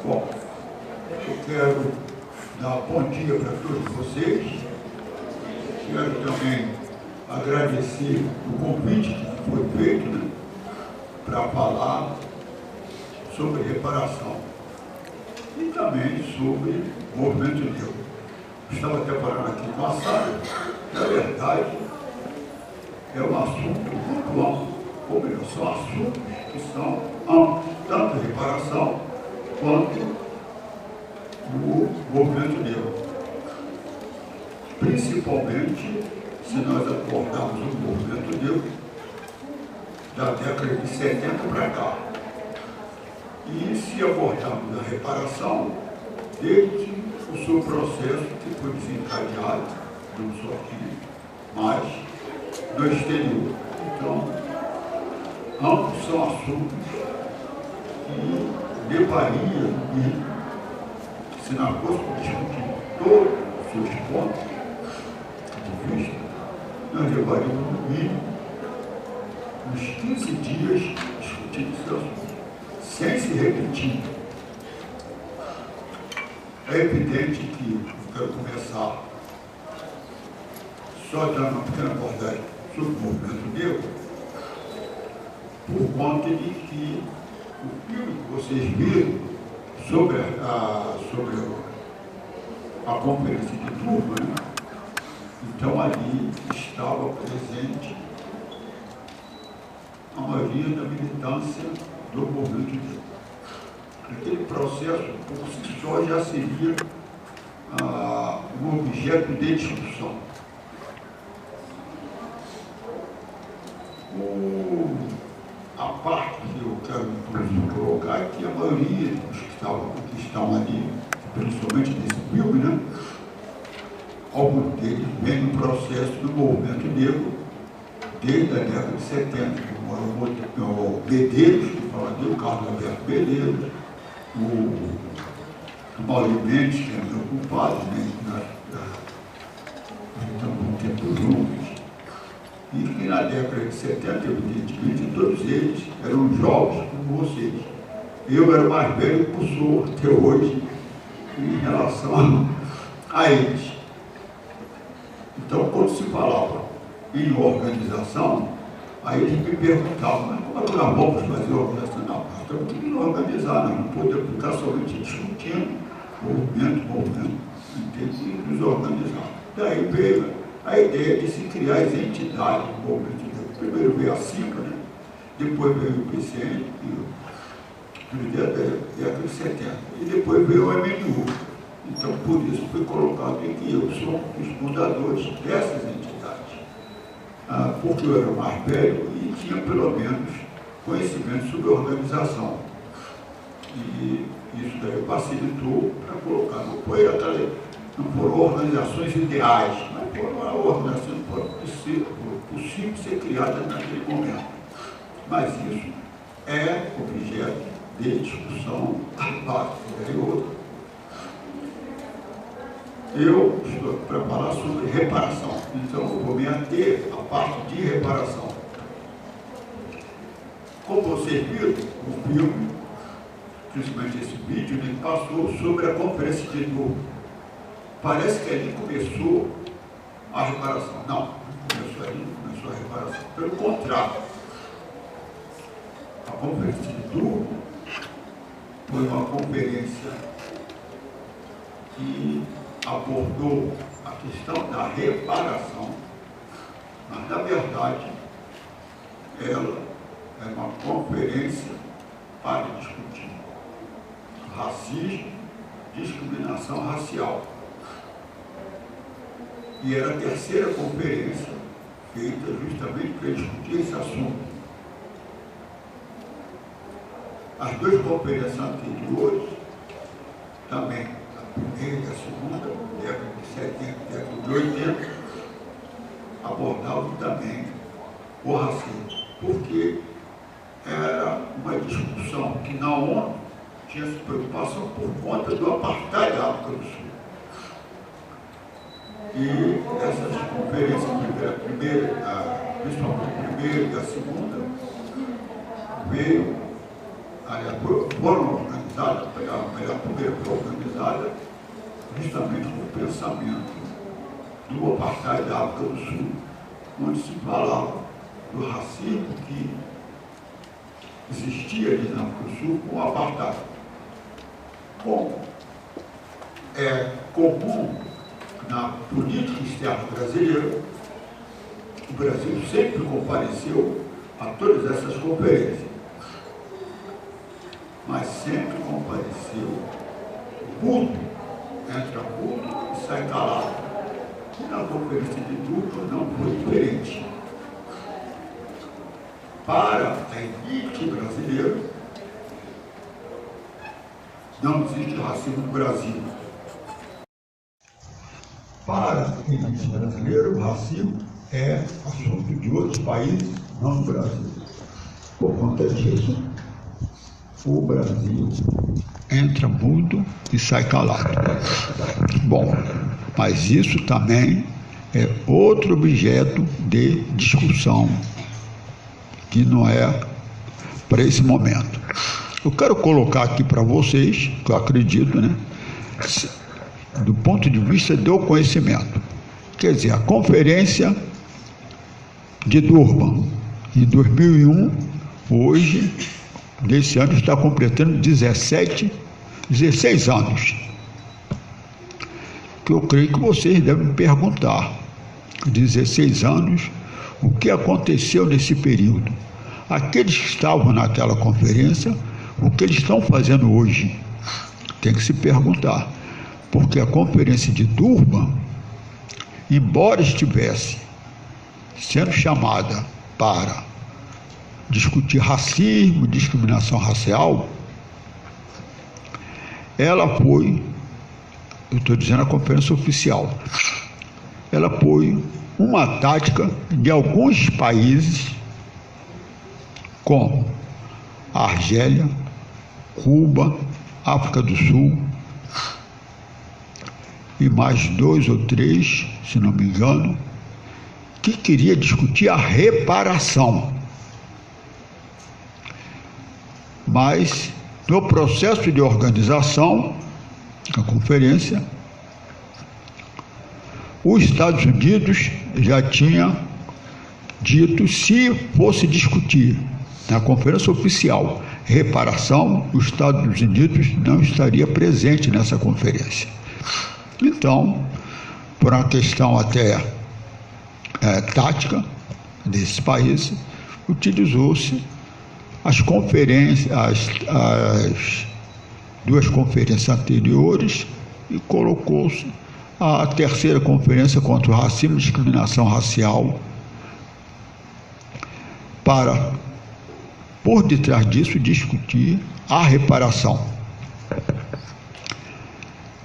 Bom, eu quero dar bom dia para todos vocês. Quero também agradecer o convite que foi feito, né, para falar sobre reparação e também sobre movimento negro. Estava até falando aqui com a Sara, na verdade, é um assunto muito amplo, ou melhor, são assuntos que são amplos, tanto a reparação quanto o movimento negro. Principalmente se nós abordarmos o movimento negro da década de 70 para cá. E se abordarmos a reparação desde o seu processo que foi desencadeado, não só aqui, mas no exterior. Então, ambos são assuntos que levaria, se nós fôssemos discutir todos os seus pontos de vista, nós levaríamos no mínimo uns 15 dias discutindo esse assunto, sem se repetir. É evidente que eu quero começar só dando uma pequena abordagem sobre o movimento negro, por conta de que o filme que vocês viram sobre a conferência de Durban, né? Então ali estava presente a maioria da militância do movimento negro. Aquele processo, por si só, já seria um objeto de discussão. A parte que eu quero colocar é que a maioria dos que estão ali, principalmente nesse filme, né, alguns deles vêm no processo do movimento negro desde a década de 70, como o Medeiros, que fala dele, o Carlos Alberto Medeiros, o Maurício Mendes, que é meu compadre, né, nós estamos um tempo juntos, e que na década de 70, evidentemente, todos eles eram jovens como vocês. Eu era mais velho que eu sou até hoje em relação a eles. Então, quando se falava em organização, aí eles me perguntavam, mas como é que nós vamos fazer organização? Não, nós temos que nos organizar, nós não podemos ficar somente discutindo movimento, tem que nos organizar. Daí veio a ideia de se criar as entidades do movimento negro. Primeiro veio a CICA, né? Depois veio o PCN, da década de 70, e depois veio o MNU. Então, por isso foi colocado em que eu sou um dos fundadores dessas entidades, porque eu era mais velho e tinha pelo menos conhecimento sobre organização. E isso daí facilitou para colocar. Não foram organizações ideais, mas foram organizações que foram possível ser criadas naquele momento. Mas isso é objeto de discussão a parte e outra. Eu estou para falar sobre reparação, então eu vou me ater à parte de reparação. Como vocês viram, o filme, principalmente esse vídeo, ele passou sobre a conferência de Durban. Parece que ali começou a reparação. Não começou ali, não começou a reparação. Pelo contrário, a conferência de Durban foi uma conferência que abordou a questão da reparação, mas, na verdade, ela é uma conferência para discutir racismo, discriminação racial. E era a terceira conferência feita justamente para discutir esse assunto. As duas conferências anteriores, também a primeira e a segunda, década de 70 e década de 80, abordavam também o racismo, porque era uma discussão que na ONU tinha essa preocupação por conta do apartheid da África do Sul. E essas conferências, principalmente a primeira e a segunda, foram organizadas organizada, ela primeiro foi organizada justamente no pensamento do apartheid da África do Sul, onde se falava do racismo que existia ali na África do Sul com o apartheid. Bom, é comum na política externa brasileira, o Brasil sempre compareceu a todas essas conferências, mas sempre compareceu mudo, entra mudo e sai calado. E na conferência de Durban não foi diferente. Para a elite brasileira, não existe racismo no Brasil. Para a elite brasileira, o racismo é assunto de outros países, não no Brasil. Por conta disso, o Brasil entra mudo e sai calado. Bom, mas isso também é outro objeto de discussão, que não é para esse momento. Eu quero colocar aqui para vocês, que eu acredito, né, do ponto de vista do conhecimento. Quer dizer, a conferência de Durban, em 2001, hoje, nesse ano, está completando 16 anos. Que eu creio que vocês devem me perguntar, 16 anos, o que aconteceu nesse período? Aqueles que estavam naquela conferência, o que eles estão fazendo hoje? Tem que se perguntar, porque a conferência de Durban, embora estivesse sendo chamada para discutir racismo, discriminação racial, ela foi, eu estou dizendo a conferência oficial, ela foi uma tática de alguns países, como a Argélia, Cuba, África do Sul, e mais 2 ou 3, se não me engano, que queria discutir a reparação. Mas, no processo de organização da conferência, os Estados Unidos já tinha dito, se fosse discutir na conferência oficial reparação, os Estados Unidos não estaria presente nessa conferência. Então, por uma questão até tática desses países, utilizou-se as conferências, as 2 conferências anteriores, e colocou-se a 3ª conferência contra o racismo e discriminação racial para, por detrás disso, discutir a reparação.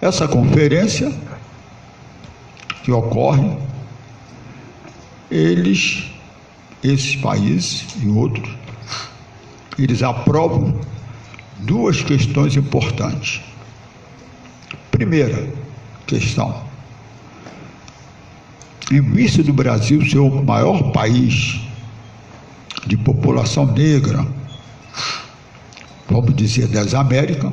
Essa conferência que ocorre, esses países e outros, eles aprovam 2 questões importantes. Primeira questão: em vista do Brasil ser o maior país de população negra, vamos dizer, das Américas,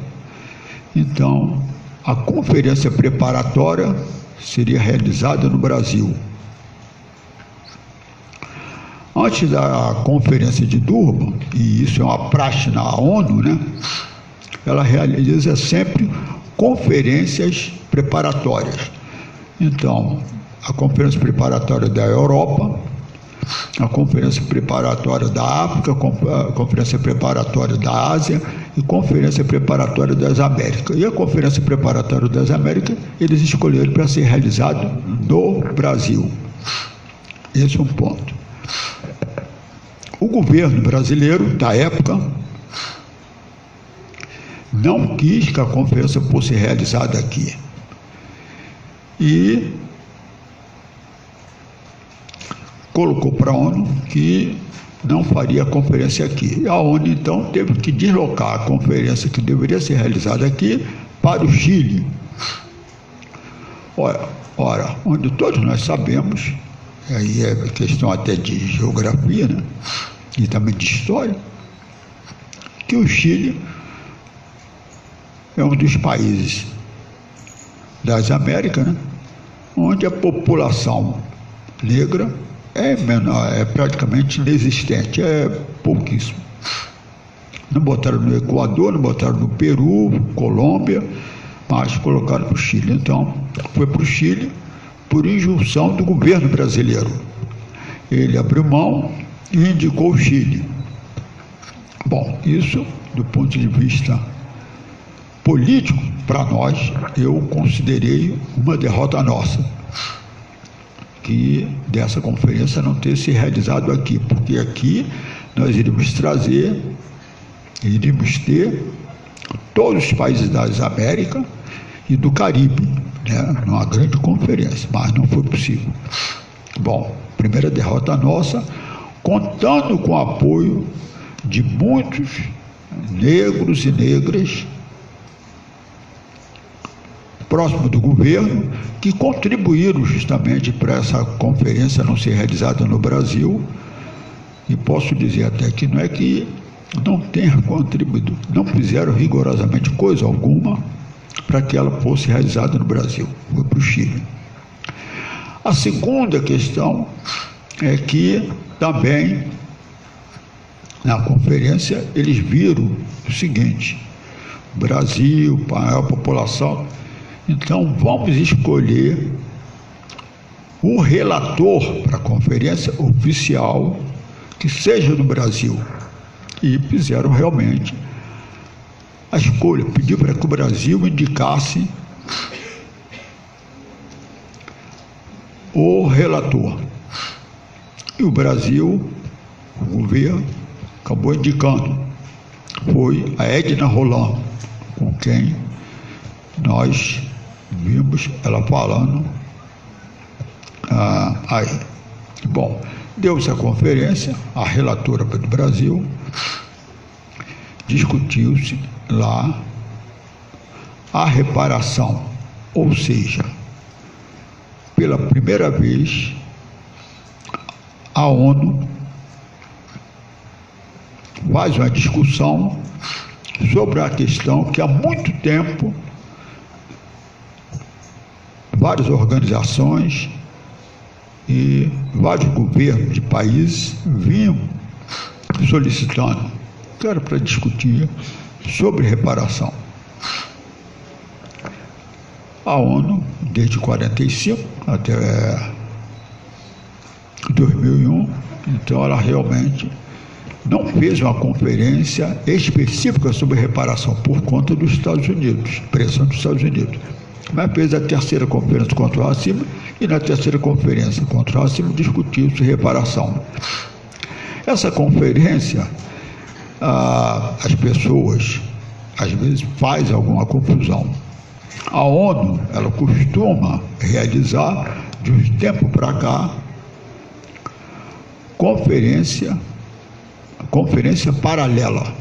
então a conferência preparatória seria realizada no Brasil. Antes da conferência de Durban, e isso é uma praxe na ONU, né, ela realiza sempre conferências preparatórias. Então, a conferência preparatória da Europa, a conferência preparatória da África, a conferência preparatória da Ásia e conferência preparatória das Américas. E a conferência preparatória das Américas, eles escolheram para ser realizado no Brasil. Esse é um ponto. O governo brasileiro, da época, não quis que a conferência fosse realizada aqui. E colocou para a ONU que não faria a conferência aqui. E a ONU, então, teve que deslocar a conferência que deveria ser realizada aqui para o Chile. Ora, onde todos nós sabemos, aí é questão até de geografia, né, e também de história, que o Chile é um dos países das Américas, né, onde a população negra é menor, é praticamente inexistente, é pouquíssimo. Não botaram no Equador, não botaram no Peru, Colômbia, mas colocaram para o Chile. Então, foi para o Chile por injunção do governo brasileiro. Ele abriu mão e indicou o Chile. Bom, isso, do ponto de vista político, para nós, eu considerei uma derrota nossa, que dessa conferência não ter se realizado aqui, porque aqui nós iríamos ter todos os países das Américas e do Caribe, né, numa grande conferência, mas não foi possível. Bom, primeira derrota nossa, contando com o apoio de muitos negros e negras próximo do governo, que contribuíram justamente para essa conferência não ser realizada no Brasil, e posso dizer até que não é que não tenham contribuído, não fizeram rigorosamente coisa alguma para que ela fosse realizada no Brasil, foi para o Chile. A segunda questão é que também na conferência eles viram o seguinte: Brasil, maior população, então vamos escolher o relator para a conferência oficial que seja do Brasil. E fizeram realmente a escolha, pediu para que o Brasil indicasse o relator. E o Brasil, o governo, acabou indicando. Foi a Edna Roland, com quem nós vimos ela falando aí. Bom, deu-se a conferência, a relatora do Brasil, discutiu-se lá a reparação, ou seja, pela primeira vez a ONU faz uma discussão sobre a questão que há muito tempo várias organizações e vários governos de países vinham solicitando, que era para discutir sobre reparação. A ONU, desde 1945 até 2001, então ela realmente não fez uma conferência específica sobre reparação por conta dos Estados Unidos, pressão dos Estados Unidos. Mas fez a terceira conferência contra o racismo, e na terceira conferência contra o racismo discutiu-se reparação. Essa conferência, as pessoas às vezes fazem alguma confusão. A ONU, ela costuma realizar, de uns tempos para cá, conferência paralela.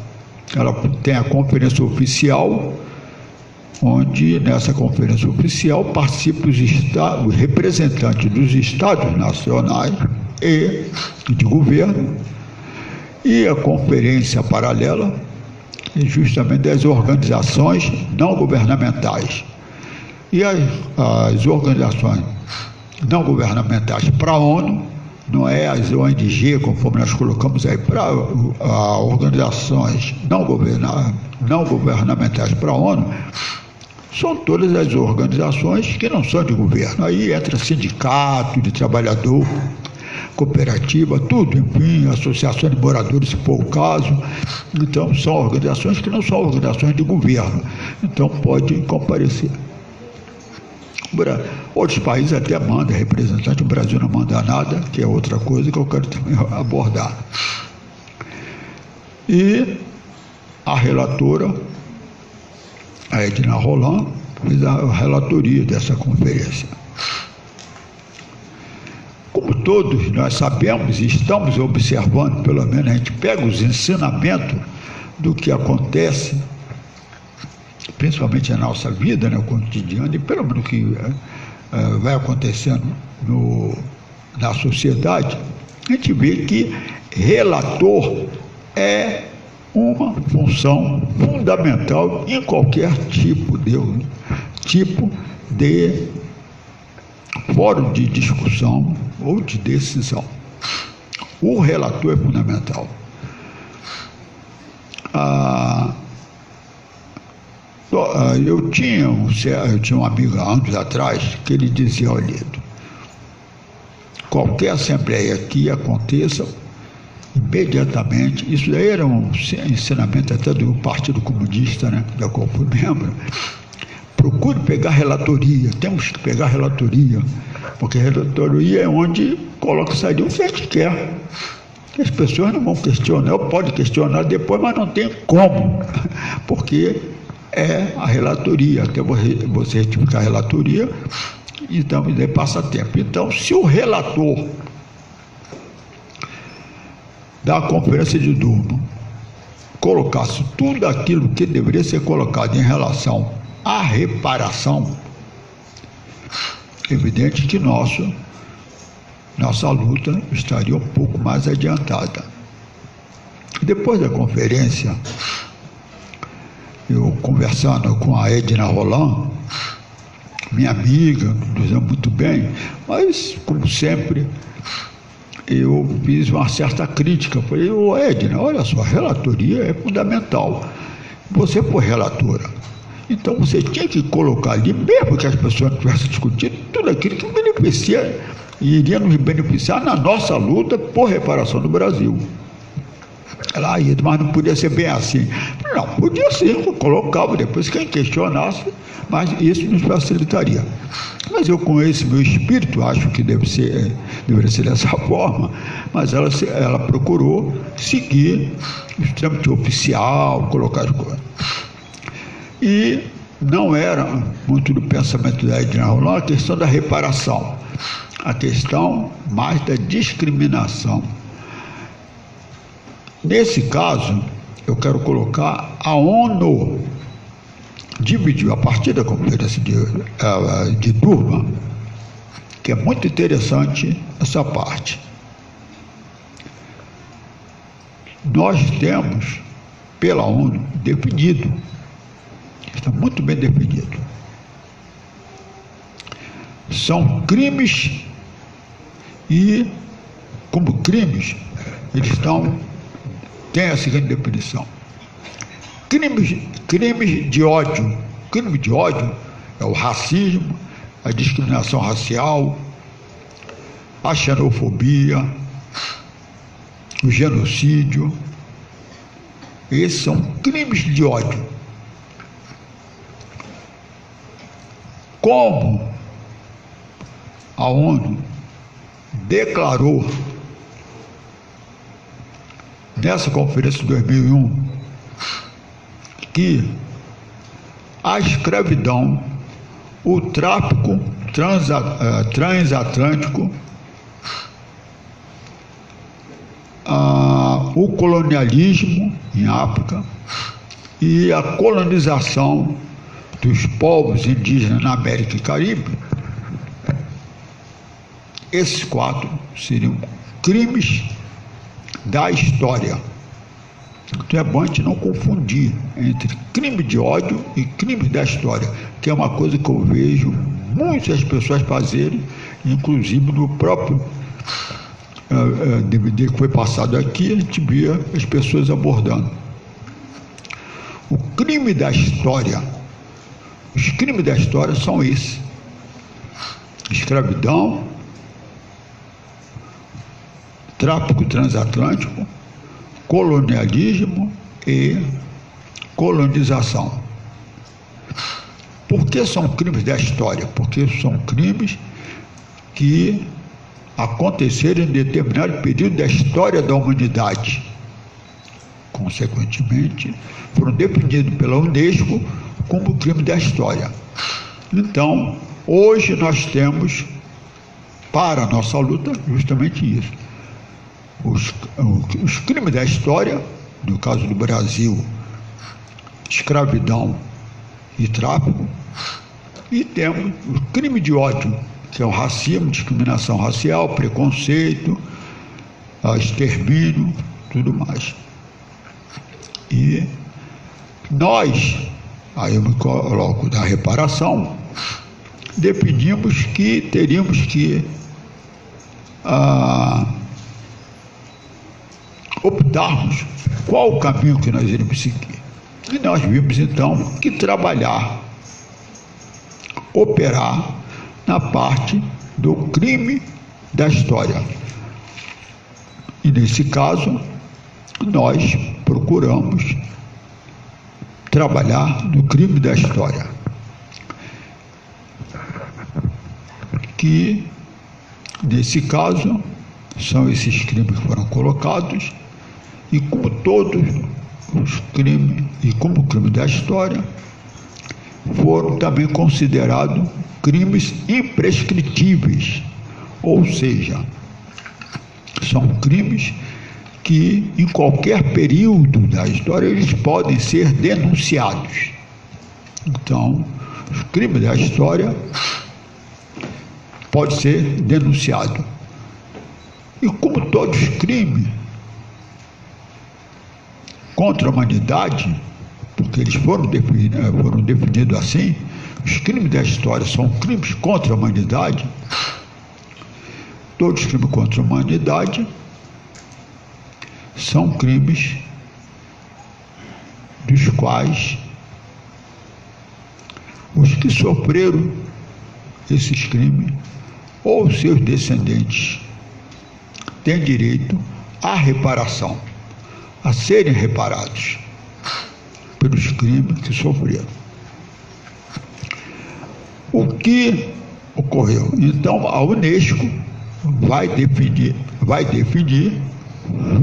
Ela tem a conferência oficial, onde nessa conferência oficial participam os representantes dos estados nacionais e de governo, e a conferência paralela é justamente das organizações não governamentais. E as organizações não governamentais para a ONU, não é as ONG, conforme nós colocamos aí, para organizações não governamentais para a ONU, são todas as organizações que não são de governo. Aí entra sindicato de trabalhador, cooperativa, tudo, enfim, associação de moradores, se for o caso. Então, são organizações que não são organizações de governo. Então, pode comparecer. Outros países até mandam representante, o Brasil não manda nada, que é outra coisa que eu quero também abordar. E a relatora, a Edna Roland, fez a relatoria dessa conferência. Como todos nós sabemos e estamos observando, pelo menos a gente pega os ensinamentos do que acontece, principalmente na nossa vida, né, o cotidiano, e pelo menos que vai acontecendo na sociedade, a gente vê que relator é uma função fundamental em qualquer tipo de fórum de discussão ou de decisão. O relator é fundamental. Eu tinha um amigo há anos atrás que ele dizia: olha, qualquer assembleia que aconteça, imediatamente, isso daí era um ensinamento até do Partido Comunista, né, da qual fui membro, procure pegar relatoria, temos que pegar relatoria, porque relatoria é onde coloca-se o que a gente quer. As pessoas não vão questionar, pode questionar depois, mas não tem como, porque é a relatoria, até você retificar a relatoria, então passa tempo. Então, se o relator da Conferência de Durban colocasse tudo aquilo que deveria ser colocado em relação à reparação, evidente que nossa luta estaria um pouco mais adiantada. Depois da conferência, eu conversando com a Edna Roland, minha amiga, nos deu muito bem, mas, como sempre, eu fiz uma certa crítica. Falei: ô Edna, olha só, a relatoria é fundamental. Você foi relatora, então você tinha que colocar ali, mesmo que as pessoas não tivessem discutido, tudo aquilo que beneficia e iria nos beneficiar na nossa luta por reparação do Brasil. Ela: mas não podia ser bem assim. Não, podia ser, eu colocava, depois quem questionasse, mas isso nos facilitaria. Mas eu, com esse meu espírito, acho que deveria ser dessa forma, mas ela procurou seguir o trâmite oficial, colocar as coisas. E não era muito do pensamento da Edna Roland a questão da reparação, a questão mais da discriminação. Nesse caso, eu quero colocar a ONU dividiu a partir da Conferência de Durban, que é muito interessante essa parte. Nós temos, pela ONU, definido, está muito bem definido, são crimes e, como crimes, eles têm a seguinte definição: crimes de ódio. Crime de ódio é o racismo, a discriminação racial, a xenofobia, o genocídio. Esses são crimes de ódio. Como a ONU declarou nessa conferência de 2001 que a escravidão, o tráfico transatlântico, o colonialismo em África e a colonização dos povos indígenas na América e Caribe, esses 4 seriam crimes da história. Então é bom a gente não confundir entre crime de ódio e crime da história, que é uma coisa que eu vejo muitas pessoas fazerem, inclusive no próprio DVD que foi passado aqui, a gente via as pessoas abordando. O crime da história, os crimes da história são esses: escravidão, tráfico transatlântico, colonialismo e colonização. Por que são crimes da história? Porque são crimes que aconteceram em determinado período da história da humanidade. Consequentemente, foram definidos pela Unesco como crime da história. Então, hoje nós temos, para a nossa luta, justamente isso. Os crimes da história, no caso do Brasil, escravidão e tráfico, e temos o crime de ódio, que é o racismo, discriminação racial, preconceito, extermínio, tudo mais. E nós, aí eu me coloco da reparação, definimos que teríamos que optarmos qual o caminho que nós iríamos seguir. E nós vimos então que trabalhar, operar na parte do crime da história. E nesse caso, nós procuramos trabalhar no crime da história, que nesse caso são esses crimes que foram colocados, e como todos os crimes, e como o crime da história, foram também considerados crimes imprescritíveis, ou seja, são crimes que em qualquer período da história eles podem ser denunciados. Então, os crimes da história podem ser denunciados. E como todos os crimes contra a humanidade, porque eles foram definidos assim, os crimes da história são crimes contra a humanidade, todos os crimes contra a humanidade são crimes dos quais os que sofreram esses crimes ou seus descendentes têm direito à reparação, a serem reparados pelos crimes que sofreram. O que ocorreu? Então, a Unesco vai definir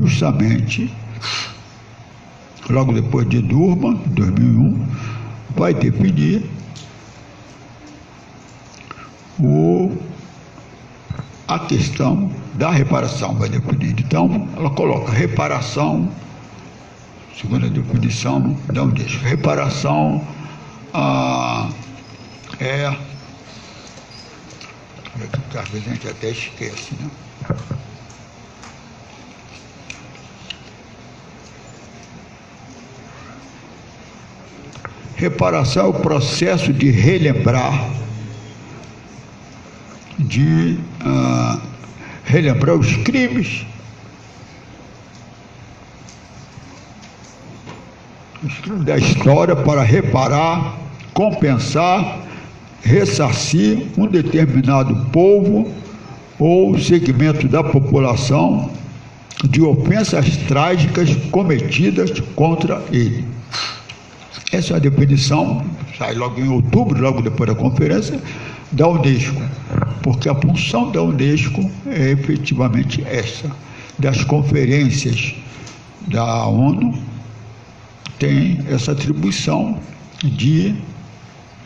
justamente, logo depois de Durban, 2001, vai definir a questão da reparação, vai definir. Então, ela coloca reparação, segundo a definição da Unesco, reparação às vezes a gente até esquece, né? Reparação é o processo de relembrar, relembrar os crimes, da história para reparar, compensar, ressarcir um determinado povo ou segmento da população de ofensas trágicas cometidas contra ele. Essa é a definição, sai logo em outubro, logo depois da conferência, da Unesco, porque a função da Unesco é efetivamente essa, das conferências da ONU, tem essa atribuição de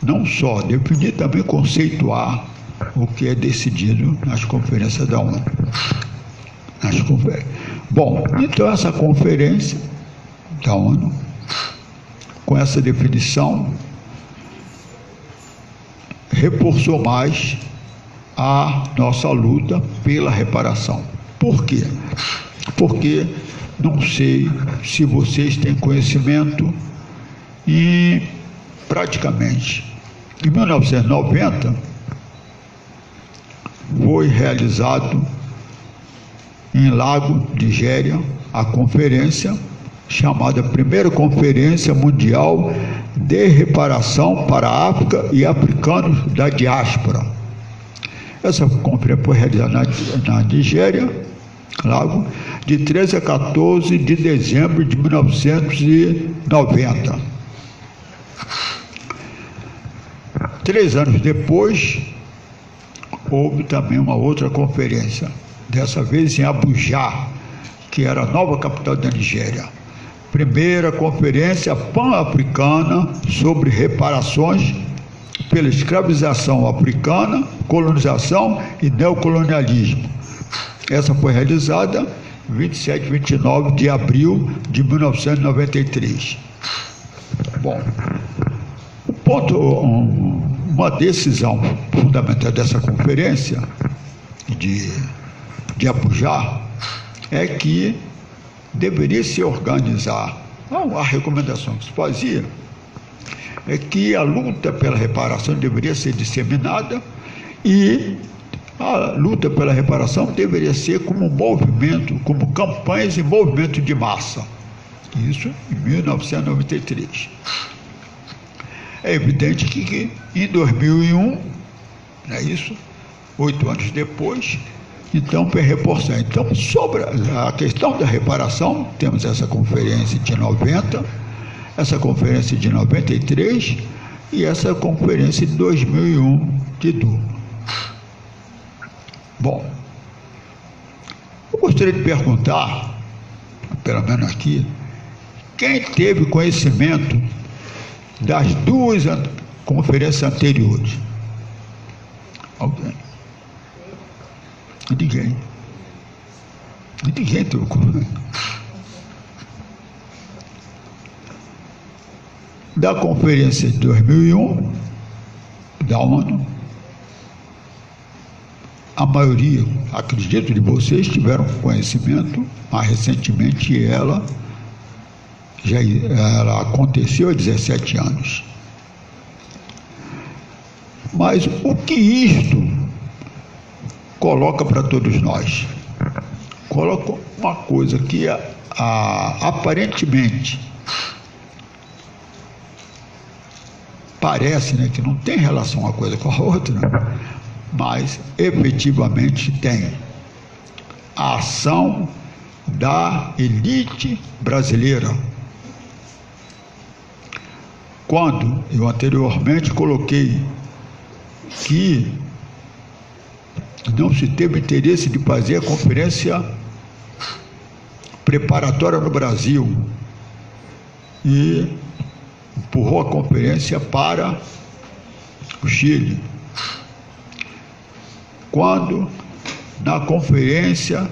não só definir, também conceituar o que é decidido nas conferências da ONU. Bom, então essa conferência da ONU, com essa definição, reforçou mais a nossa luta pela reparação. Por quê? Porque não sei se vocês têm conhecimento e praticamente em 1990 foi realizado em Lago, Nigéria, a conferência chamada Primeira Conferência Mundial de Reparação para a África e Africanos da Diáspora. Essa conferência foi realizada na Nigéria, Lago, de 13 a 14 de dezembro de 1990. 3 anos depois, houve também uma outra conferência, dessa vez em Abuja, que era a nova capital da Nigéria. Primeira Conferência Pan-Africana sobre Reparações pela Escravização Africana, Colonização e Neocolonialismo. Essa foi realizada 27 e 29 de abril de 1993. Bom, uma decisão fundamental dessa conferência de Abuja é que deveria se organizar Então, a recomendação que se fazia é que a luta pela reparação deveria ser disseminada e a luta pela reparação deveria ser como movimento, como campanhas e movimento de massa. Isso em 1993. É evidente que em 2001, não é isso? 8 anos depois, então foi reforçar. Então, sobre a questão da reparação, temos essa conferência de 90, essa conferência de 93 e essa conferência de 2001 de Durban. Bom, eu gostaria de perguntar, pelo menos aqui, quem teve conhecimento das duas conferências anteriores? Alguém? Ninguém. Ninguém teve conhecimento. Da conferência de 2001, da ONU, a maioria, acredito, de vocês tiveram conhecimento, mas recentemente ela aconteceu há 17 anos. Mas o que isto coloca para todos nós? Coloca uma coisa que aparentemente parece, né, que não tem relação uma coisa com a outra, né? Mas efetivamente tem a ação da elite brasileira. Quando eu anteriormente coloquei que não se teve interesse de fazer a conferência preparatória no Brasil e empurrou a conferência para o Chile. Quando, na conferência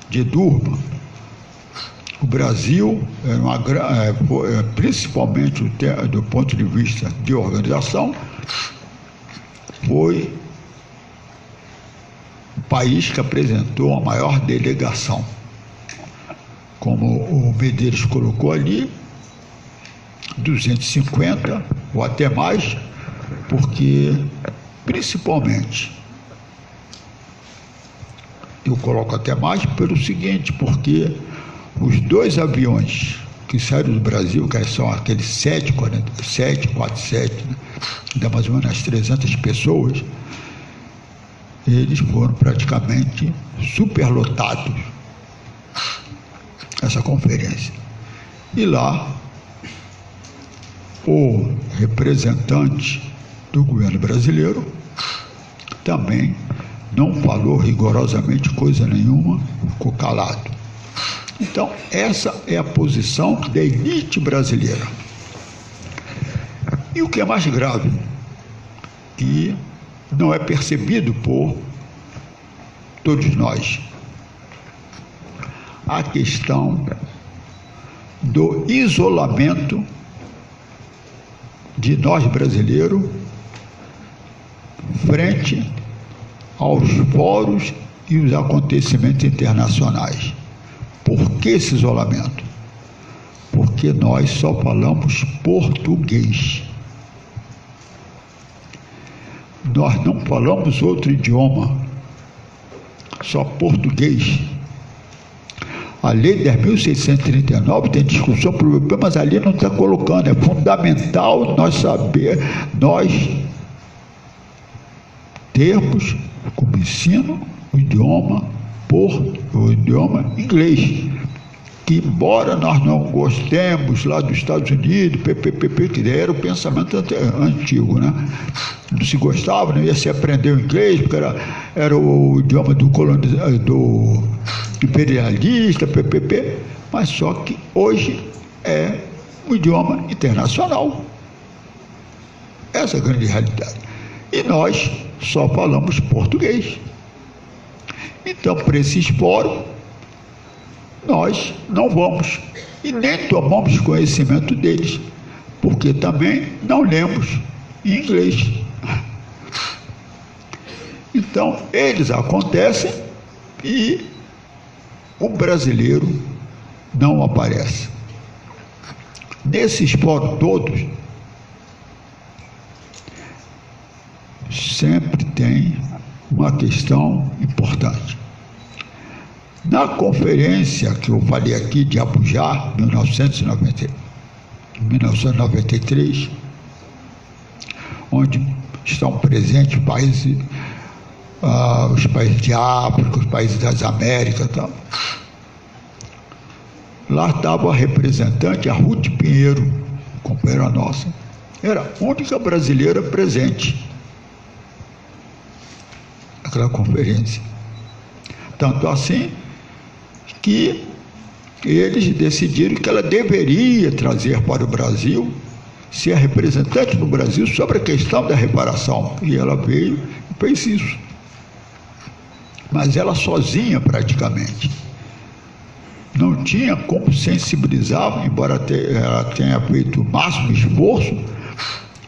de Durban, o Brasil, principalmente do ponto de vista de organização, foi o país que apresentou a maior delegação. Como o Medeiros colocou ali, 250 ou até mais, porque, principalmente, eu coloco até mais pelo seguinte, porque os 2 aviões que saíram do Brasil, que são aqueles 747, né, dá mais ou menos 300 pessoas, eles foram praticamente superlotados, essa conferência. E lá, o representante do governo brasileiro também não falou rigorosamente coisa nenhuma, ficou calado. Então, essa é a posição da elite brasileira. E o que é mais grave, que não é percebido por todos nós, a questão do isolamento de nós brasileiros frente aos fóruns e os acontecimentos internacionais. Por que esse isolamento? Porque nós só falamos português. Nós não falamos outro idioma, só português. A Lei 10.639 tem discussão por europeu, mas ali não está colocando. É fundamental nós termos como ensino o idioma inglês, que embora nós não gostemos lá dos Estados Unidos, PPP, que era o pensamento antigo, né? Não se gostava, não ia se aprender o inglês, porque era o idioma do imperialista, PPP, mas só que hoje é um idioma internacional. Essa é a grande realidade. E nós só falamos português. Então, para esses fóruns, nós não vamos e nem tomamos conhecimento deles, porque também não lemos em inglês. Então, eles acontecem e o brasileiro não aparece. nesses fóruns todos, sempre tem uma questão importante. Na conferência que eu falei aqui de Abuja, 1993, onde estão presentes os países de África, os países das Américas e tal. Lá estava a representante, a Ruth Pinheiro, companheira nossa, era a única brasileira presente naquela conferência. Tanto assim que eles decidiram que ela deveria trazer para o Brasil, ser representante no Brasil sobre a questão da reparação. E ela veio e fez isso. Mas ela sozinha, praticamente. Não tinha como sensibilizar, embora ela tenha feito o máximo esforço,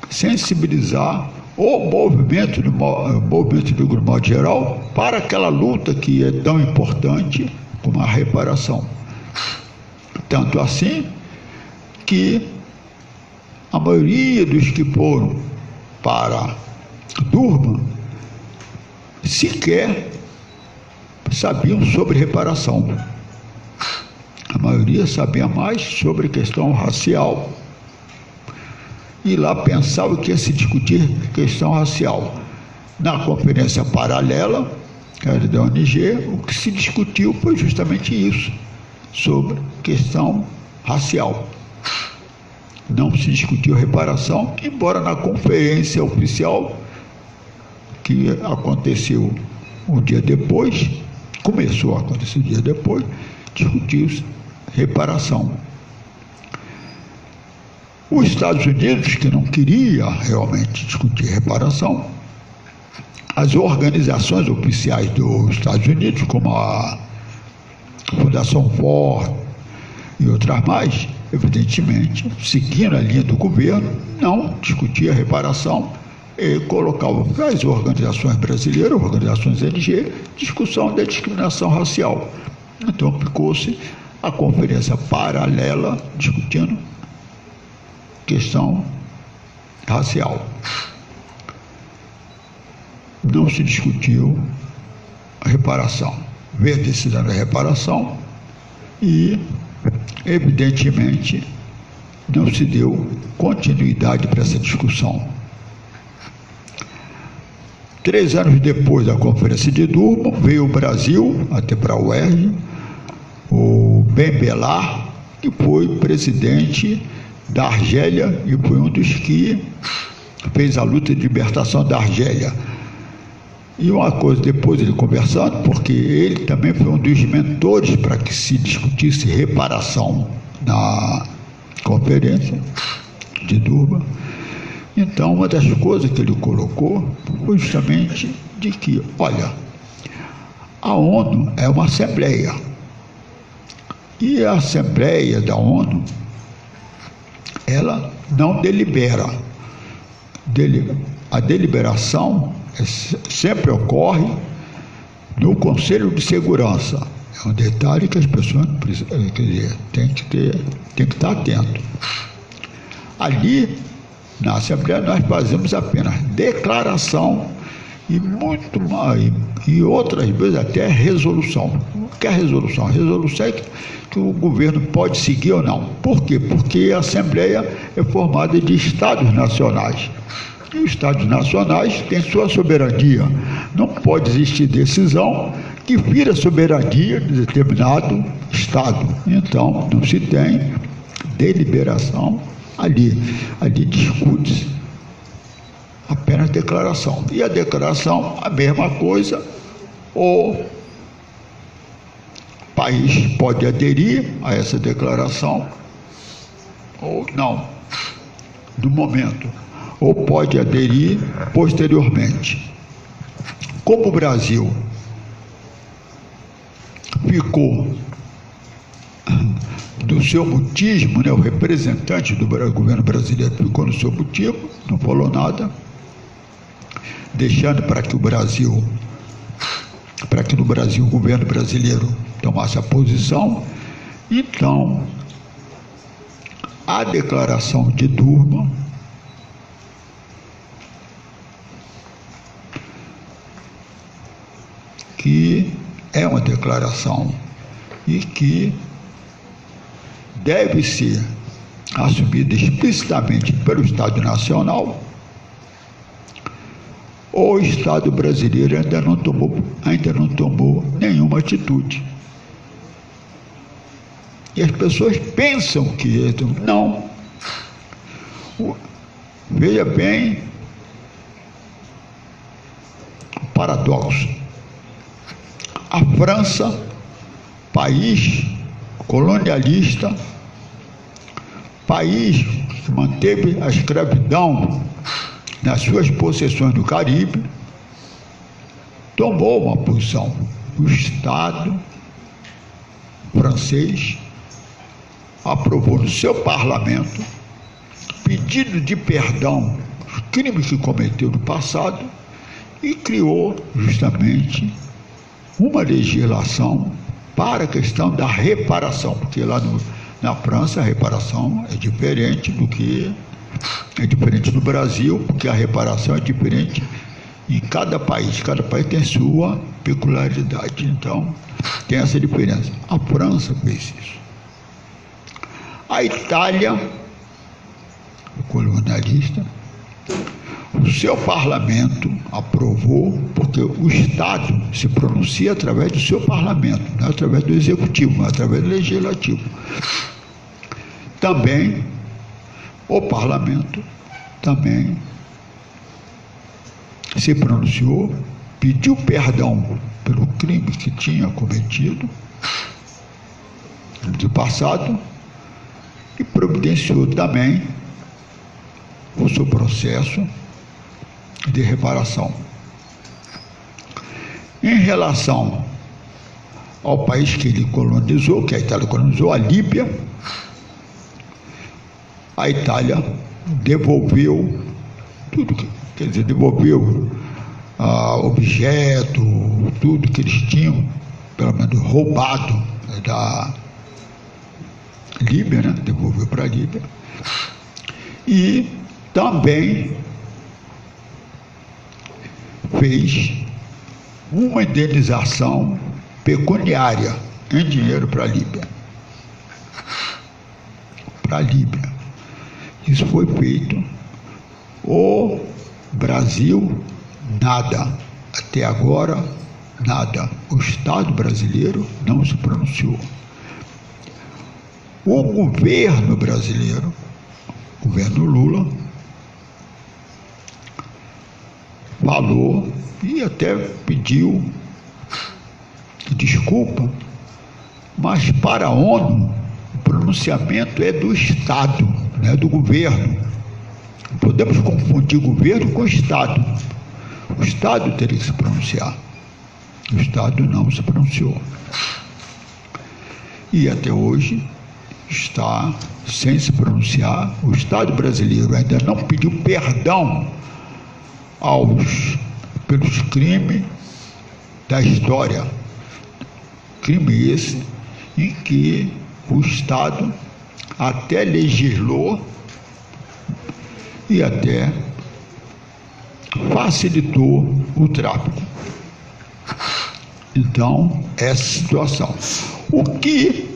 sensibilizar o movimento negro, no modo geral, para aquela luta que é tão importante como a reparação. Tanto assim que a maioria dos que foram para Durban sequer sabiam sobre reparação. A maioria sabia mais sobre questão racial. E lá pensava que ia se discutir questão racial. Na conferência paralela, que era da ONG, o que se discutiu foi justamente isso, sobre questão racial. Não se discutiu reparação, embora na conferência oficial, que aconteceu um dia depois, começou a acontecer um dia depois, discutiu-se reparação. Os Estados Unidos, que não queria realmente discutir reparação, as organizações oficiais dos Estados Unidos, como a Fundação Ford e outras mais, evidentemente, seguindo a linha do governo, não discutia reparação e colocava as organizações brasileiras, organizações LG, discussão da discriminação racial. Então ficou-se a conferência paralela discutindo questão racial. Não se discutiu a reparação. Veio a decisão da reparação e, evidentemente, não se deu continuidade para essa discussão. 3 anos depois da Conferência de Durban, veio o Brasil, até para a UERJ, o Ben Bella, que foi presidente da Argélia e foi um dos que fez a luta de libertação da Argélia. E uma coisa, depois ele conversando, porque ele também foi um dos mentores para que se discutisse reparação na conferência de Durban. Então, uma das coisas que ele colocou foi justamente de que, olha, a ONU é uma assembleia. E a Assembleia da ONU, ela não delibera. A deliberação sempre ocorre no Conselho de Segurança. É um detalhe que as pessoas têm que estar atento. Ali, na Assembleia, nós fazemos apenas declaração e muito mais, e outras vezes até resolução. O que é resolução? Resolução é que o governo pode seguir ou não. Por quê? Porque a Assembleia é formada de Estados nacionais. E os Estados nacionais têm sua soberania. Não pode existir decisão que vira a soberania de determinado Estado. Então, não se tem deliberação ali. Ali discute-se apenas declaração. E a declaração, a mesma coisa, o país pode aderir a essa declaração ou não, no momento, ou pode aderir posteriormente. Como o Brasil ficou do seu mutismo, né, o representante do governo brasileiro ficou no seu mutismo, não falou nada, deixando para que no Brasil o governo brasileiro tomasse a posição. Então, a Declaração de Durban, que é uma declaração e que deve ser assumida explicitamente pelo Estado Nacional. O Estado brasileiro ainda não tomou nenhuma atitude. E as pessoas pensam que não. Veja bem o paradoxo. A França, país colonialista, país que manteve a escravidão nas suas possessões do Caribe, tomou uma posição. O Estado francês aprovou no seu parlamento pedido de perdão dos crimes que cometeu no passado e criou justamente uma legislação para a questão da reparação, porque lá na França a reparação é diferente do Brasil, porque a reparação é diferente em cada país tem sua peculiaridade, então tem essa diferença. A França fez isso. A Itália, colonialista, o seu parlamento aprovou, porque o Estado se pronuncia através do seu parlamento, não é através do executivo, mas através do legislativo. Também o parlamento também se pronunciou, pediu perdão pelo crime que tinha cometido no passado e providenciou também o seu processo de reparação. Em relação ao país que ele colonizou, que a Itália colonizou, a Líbia, a Itália devolveu tudo, quer dizer, devolveu objeto, tudo que eles tinham, pelo menos roubado da Líbia, né? Devolveu para a Líbia. E também fez uma indenização pecuniária em dinheiro para a Líbia. Para a Líbia. Isso foi feito. O Brasil, nada. Até agora, nada. O Estado brasileiro não se pronunciou. O governo brasileiro, o governo Lula, falou e até pediu desculpa, mas para a ONU o pronunciamento é do Estado, não é do governo. Não podemos confundir governo com Estado. O Estado teria que se pronunciar. O Estado não se pronunciou. E até hoje está sem se pronunciar. O Estado brasileiro ainda não pediu perdão pelos crimes da história. Crime esse em que o Estado até legislou e até facilitou o tráfico. Então, essa situação. O que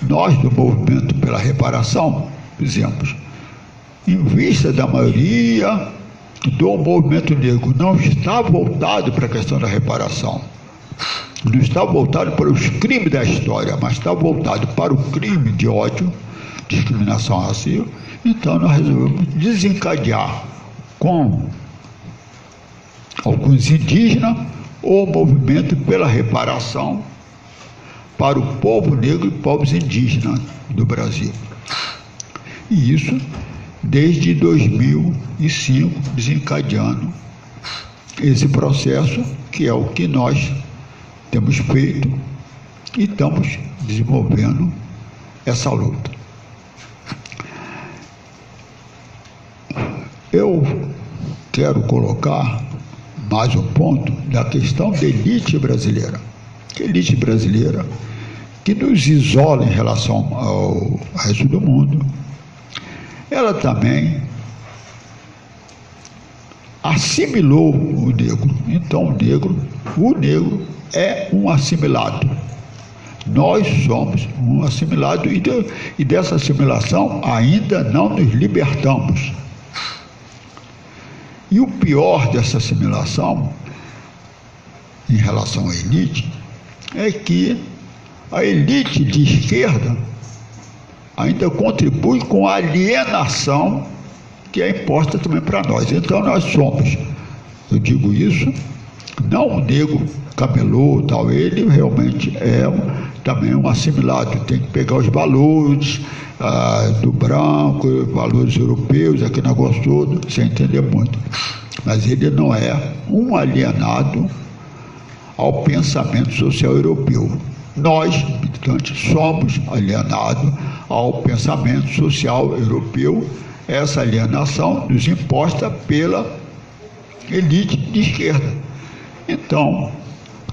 nós do movimento pela reparação fizemos, em vista da maioria do movimento negro não está voltado para a questão da reparação, não está voltado para os crimes da história, mas está voltado para o crime de ódio, discriminação racial. Então nós resolvemos desencadear com alguns indígenas o movimento pela reparação para o povo negro e povos indígenas do Brasil. E isso desde 2005, desencadeando esse processo, que é o que nós temos feito e estamos desenvolvendo essa luta. Eu quero colocar mais um ponto da questão da elite brasileira. A elite brasileira que nos isola em relação ao resto do mundo, ela também assimilou o negro. Então o negro é um assimilado. Nós somos um assimilado e dessa assimilação ainda não nos libertamos. E o pior dessa assimilação em relação à elite é que a elite de esquerda ainda contribui com a alienação que é imposta também para nós. Então nós somos, eu digo isso, não o negro camelô, tal, ele realmente é também um assimilado, tem que pegar os valores do branco, valores europeus, aquele negócio todo, sem entender muito. Mas ele não é um alienado ao pensamento social europeu. Nós, militantes, somos alienados ao pensamento social europeu, essa alienação nos imposta pela elite de esquerda. Então,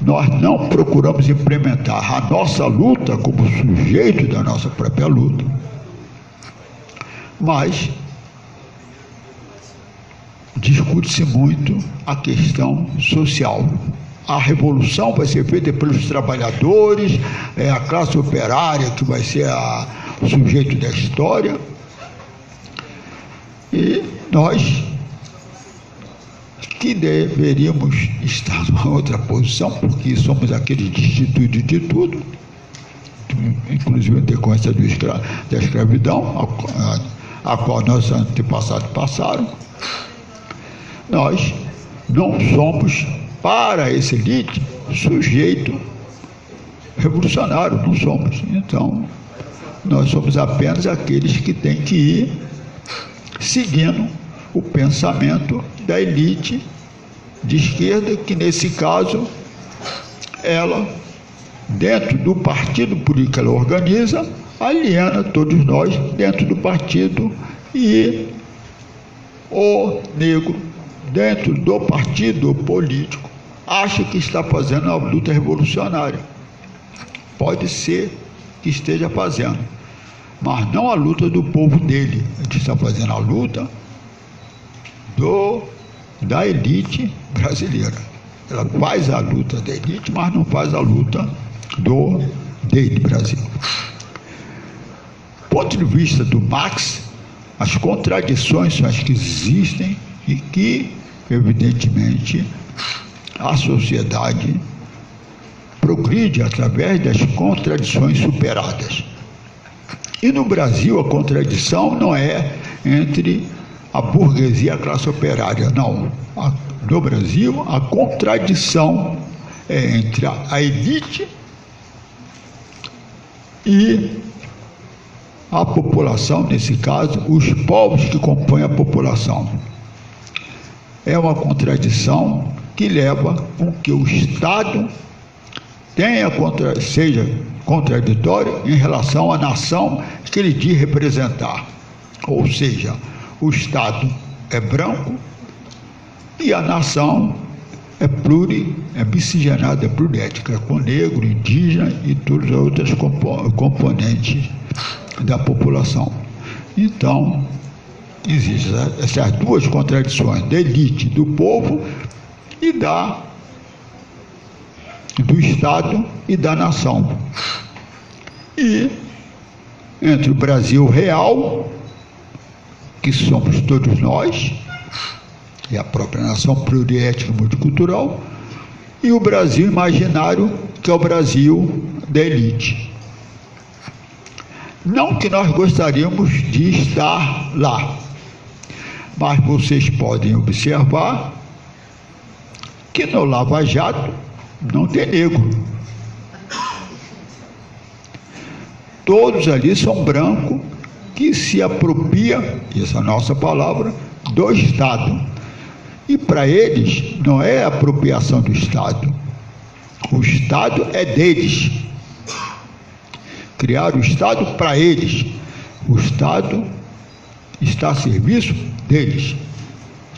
nós não procuramos implementar a nossa luta como sujeito da nossa própria luta, mas discute-se muito a questão social. A revolução vai ser feita pelos trabalhadores, a classe operária que vai ser o sujeito da história, e nós que deveríamos estar numa outra posição, porque somos aqueles destituídos de tudo, inclusive em decorrência da escravidão, a qual nossos antepassados passaram. Nós não somos, para essa elite, sujeito revolucionário, não somos. Então, nós somos apenas aqueles que têm que ir seguindo o pensamento da elite de esquerda, que nesse caso, ela, dentro do partido político que ela organiza, aliena todos nós dentro do partido, e o negro, dentro do partido político, acha que está fazendo uma luta revolucionária. Pode ser que esteja fazendo, mas não a luta do povo dele. Ele está fazendo a luta da elite brasileira. Ela faz a luta da elite, mas não faz a luta dele, Brasil. Do ponto de vista do Marx, as contradições são as que existem e que, evidentemente, a sociedade progride através das contradições superadas. E no Brasil a contradição não é entre a burguesia e a classe operária, não. No Brasil a contradição é entre a elite e a população, nesse caso, os povos que compõem a população. É uma contradição que leva com que o Estado seja contraditório em relação à nação que ele diz representar. Ou seja, o Estado é branco e a nação é miscigenada, é pluriétnica, com negro, indígena e todas as outras componentes da população. Então, existem essas duas contradições, da elite, do povo, e do Estado e da nação. E entre o Brasil real, que somos todos nós, e a própria nação pluriétnica e multicultural, e o Brasil imaginário, que é o Brasil da elite. Não que nós gostaríamos de estar lá, mas vocês podem observar que no Lava Jato não tem negro. Todos ali são brancos que se apropria, essa é a nossa palavra, do Estado. E para eles não é apropriação do Estado. O Estado é deles. Criaram o Estado para eles. O Estado está a serviço deles.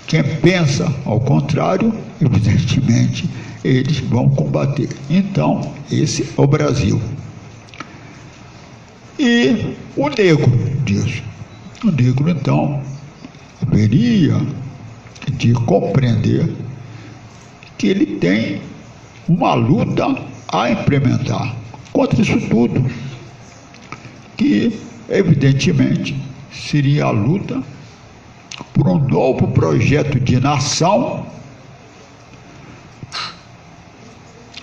Quem pensa ao contrário, evidentemente, eles vão combater. Então, esse é o Brasil. e o negro disso. O negro, então, haveria de compreender que ele tem uma luta a implementar contra isso tudo, que, evidentemente, seria a luta por um novo projeto de nação,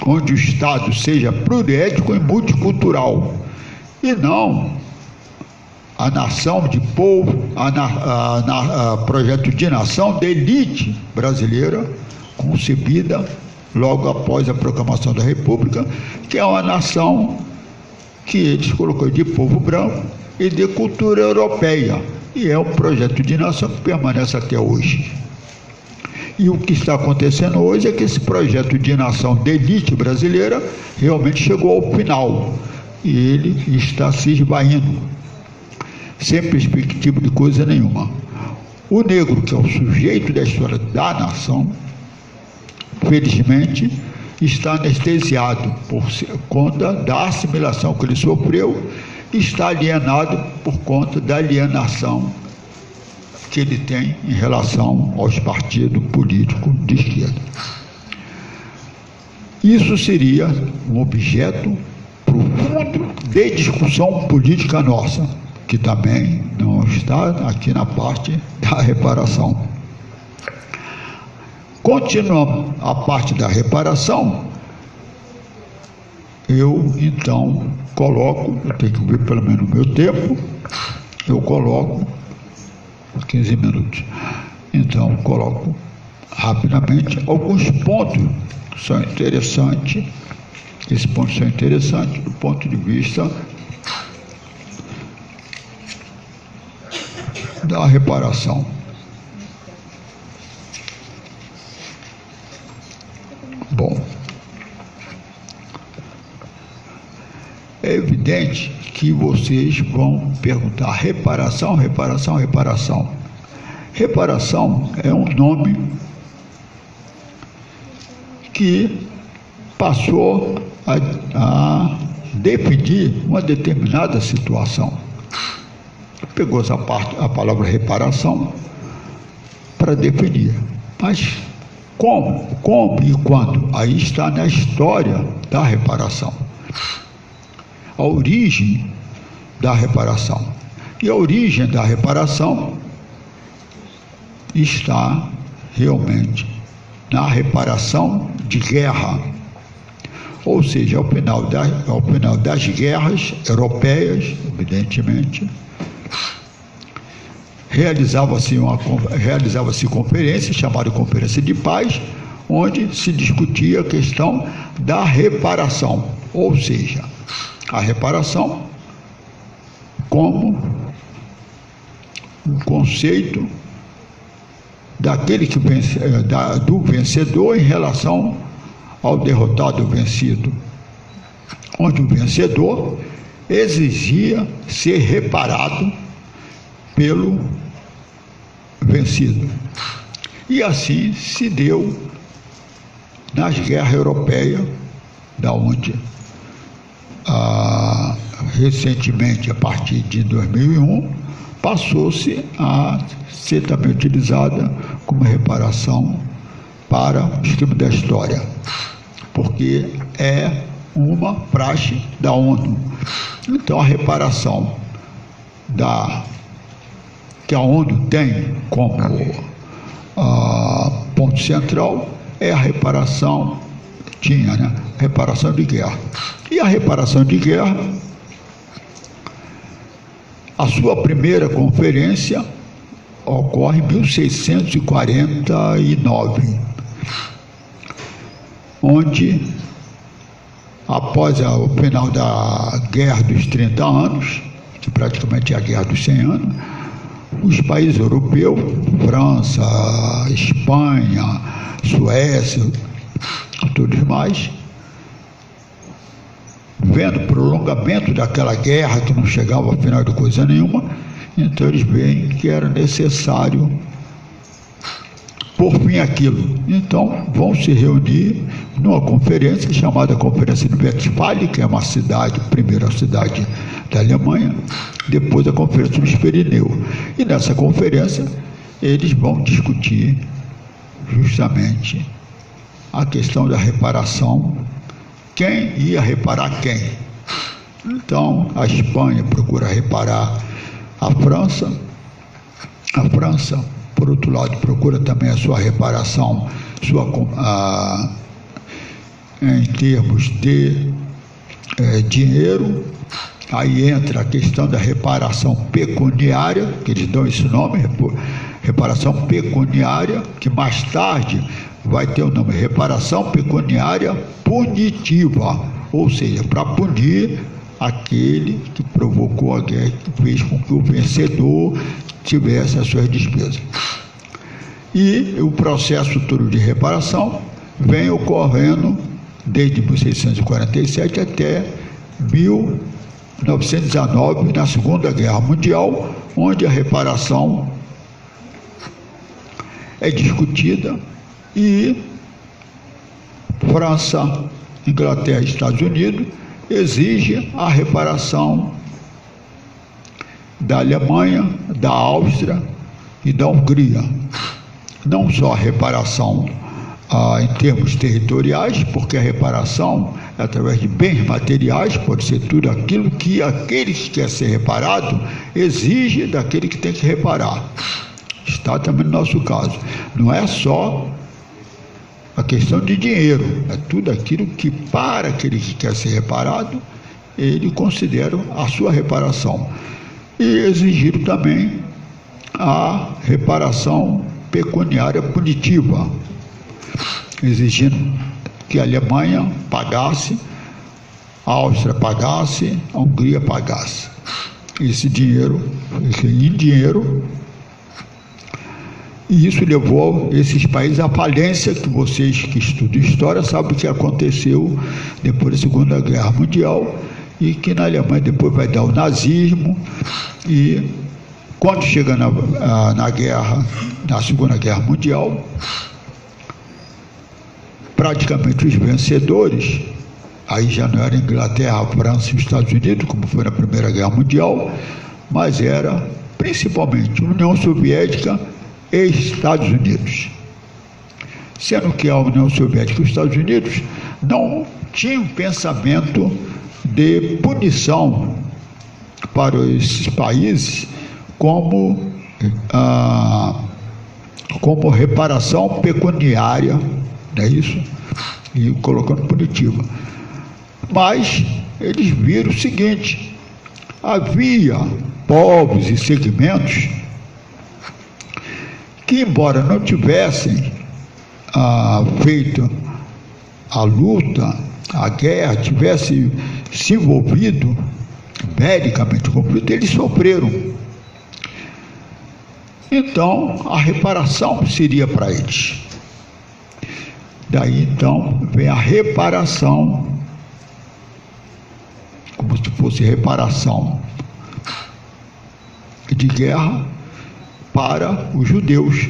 onde o Estado seja pluriétnico e multicultural, e não a nação de povo, projeto de nação da elite brasileira, concebida logo após a proclamação da República, que é uma nação que eles colocou de povo branco e de cultura europeia, e é um projeto de nação que permanece até hoje. E o que está acontecendo hoje é que esse projeto de nação de elite brasileira realmente chegou ao final, e ele está se esvaindo, sem perspectiva de coisa nenhuma. O negro, que é o sujeito da história da nação, felizmente, está anestesiado por conta da assimilação que ele sofreu, está alienado por conta da alienação que ele tem em relação aos partidos políticos de esquerda. Isso seria um objeto profundo de discussão política nossa, que também não está aqui na parte da reparação. Continuando a parte da reparação, eu então coloco, eu tenho que ver pelo menos o meu tempo, eu coloco 15 minutos. Então, coloco rapidamente alguns pontos que são interessantes. Esses pontos são interessantes do ponto de vista da reparação. Bom, é evidente que vocês vão perguntar: reparação, reparação, reparação. Reparação é um nome que passou a definir uma determinada situação. Pegou a palavra reparação para definir. Mas como e quando? Aí está na história da reparação. A origem da reparação. E a origem da reparação está realmente na reparação de guerra. Ou seja, ao final das guerras europeias, evidentemente, realizava-se conferência, chamada Conferência de Paz, onde se discutia a questão da reparação, ou seja, a reparação como um conceito daquele que do vencedor em relação ao derrotado vencido, onde o vencedor exigia ser reparado pelo vencido. E assim se deu nas guerras europeias, da onde recentemente, a partir de 2001, passou-se a ser também utilizada como reparação para o estudo da história, porque é uma praxe da ONU. Então, a reparação que a ONU tem como ponto central é a reparação, reparação de guerra. E a reparação de guerra, a sua primeira conferência ocorre em 1649, onde, após o final da Guerra dos 30 anos, que praticamente é a Guerra dos 100 anos, os países europeus, França, Espanha, Suécia, todos mais, vendo o prolongamento daquela guerra que não chegava ao final de coisa nenhuma, então eles veem que era necessário por fim aquilo. Então vão se reunir, numa conferência chamada Conferência de Westfália, que é uma cidade, primeira cidade da Alemanha, depois a Conferência dos Pirineus. E nessa conferência eles vão discutir justamente a questão da reparação, quem ia reparar quem. Então a Espanha procura reparar a França, por outro lado, procura também a sua reparação, em termos de dinheiro. Aí entra a questão da reparação pecuniária, que eles dão esse nome, reparação pecuniária, que mais tarde vai ter o nome reparação pecuniária punitiva, ou seja, para punir aquele que provocou a guerra, que fez com que o vencedor tivesse as suas despesas. E o processo todo de reparação vem ocorrendo desde 1647 até 1919, na Segunda Guerra Mundial, onde a reparação é discutida e França, Inglaterra e Estados Unidos exigem a reparação da Alemanha, da Áustria e da Hungria. Não só a reparação em termos territoriais, porque a reparação é através de bens materiais, pode ser tudo aquilo que aquele que quer ser reparado exige daquele que tem que reparar. Está também no nosso caso. Não é só a questão de dinheiro, é tudo aquilo que para aquele que quer ser reparado, ele considera a sua reparação. E exigiram também a reparação pecuniária punitiva, exigindo que a Alemanha pagasse, a Áustria pagasse, a Hungria pagasse. Esse dinheiro, em dinheiro, e isso levou esses países à falência, que vocês que estudam história sabem o que aconteceu depois da Segunda Guerra Mundial, e que na Alemanha depois vai dar o nazismo, e quando chega na guerra, na Segunda Guerra Mundial, praticamente os vencedores, aí já não era a Inglaterra, a França e os Estados Unidos, como foi na Primeira Guerra Mundial, mas era principalmente União Soviética e Estados Unidos. Sendo que a União Soviética e os Estados Unidos não tinham pensamento de punição para esses países como reparação pecuniária, não é isso? E colocando punitiva. Mas eles viram o seguinte: havia povos e segmentos que, embora não tivessem feito a luta, a guerra, tivessem se envolvido belicamente com o conflito, eles sofreram. Então, a reparação seria para eles. Daí, então, vem a reparação, como se fosse reparação de guerra para os judeus.